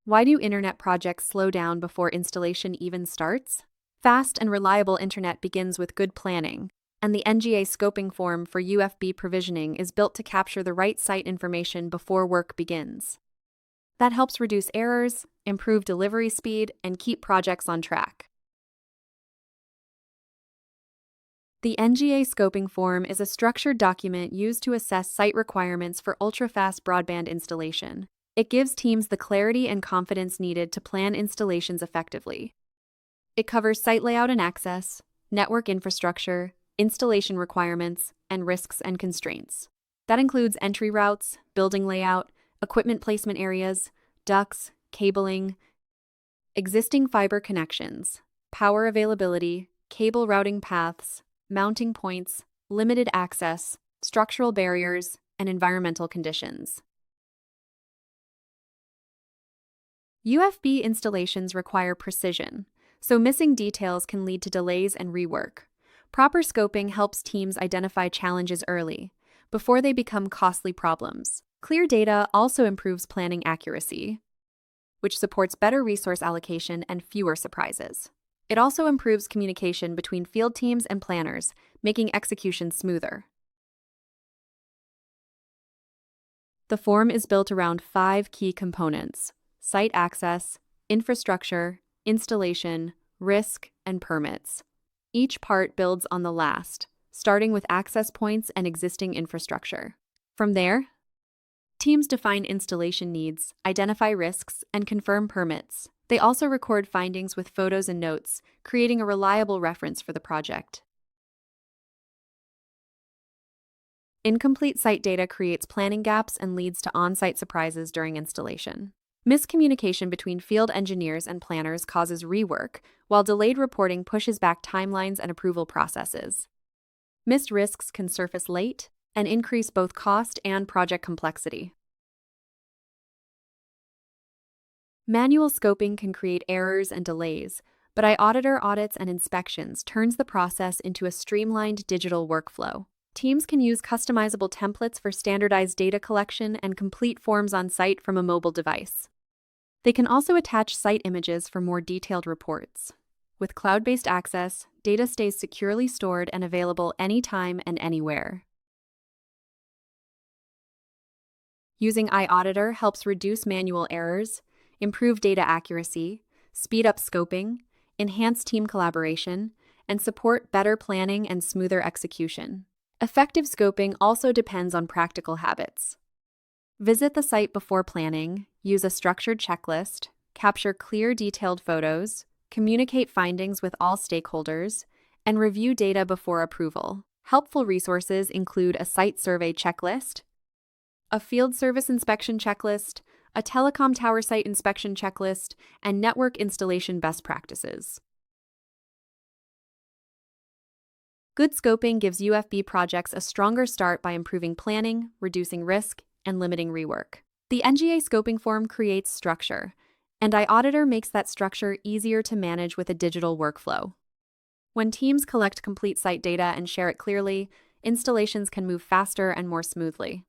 Why do internet projects slow down before installation even starts? Fast and reliable internet begins with good planning, and the NGA scoping form for UFB provisioning is built to capture the right site information before work begins. That helps reduce errors, improve delivery speed, and keep projects on track. The NGA scoping form is a structured document used to assess site requirements for ultra-fast broadband installation. It gives teams the clarity and confidence needed to plan installations effectively. It covers site layout and access, network infrastructure, installation requirements, and risks and constraints. That includes entry routes, building layout, equipment placement areas, ducts, cabling, existing fiber connections, power availability, cable routing paths, mounting points, limited access, structural barriers, and environmental conditions. UFB installations require precision, so missing details can lead to delays and rework. Proper scoping helps teams identify challenges early, before they become costly problems. Clear data also improves planning accuracy, which supports better resource allocation and fewer surprises. It also improves communication between field teams and planners, making execution smoother. The form is built around 5 key components: site access, infrastructure, installation, risk, and permits. Each part builds on the last, starting with access points and existing infrastructure. From there, teams define installation needs, identify risks, and confirm permits. They also record findings with photos and notes, creating a reliable reference for the project. Incomplete site data creates planning gaps and leads to on-site surprises during installation. Miscommunication between field engineers and planners causes rework, while delayed reporting pushes back timelines and approval processes. Missed risks can surface late and increase both cost and project complexity. Manual scoping can create errors and delays, but eAuditor Audits and Inspections turns the process into a streamlined digital workflow. Teams can use customizable templates for standardized data collection and complete forms on site from a mobile device. They can also attach site images for more detailed reports. With cloud-based access, data stays securely stored and available anytime and anywhere. Using eAuditor helps reduce manual errors, improve data accuracy, speed up scoping, enhance team collaboration, and support better planning and smoother execution. Effective scoping also depends on practical habits. Visit the site before planning, use a structured checklist, capture clear, detailed photos, communicate findings with all stakeholders, and review data before approval. Helpful resources include a site survey checklist, a field service inspection checklist, a telecom tower site inspection checklist, and network installation best practices. Good scoping gives UFB projects a stronger start by improving planning, reducing risk, and limiting rework. The NGA scoping form creates structure, and eAuditor makes that structure easier to manage with a digital workflow. When teams collect complete site data and share it clearly, installations can move faster and more smoothly.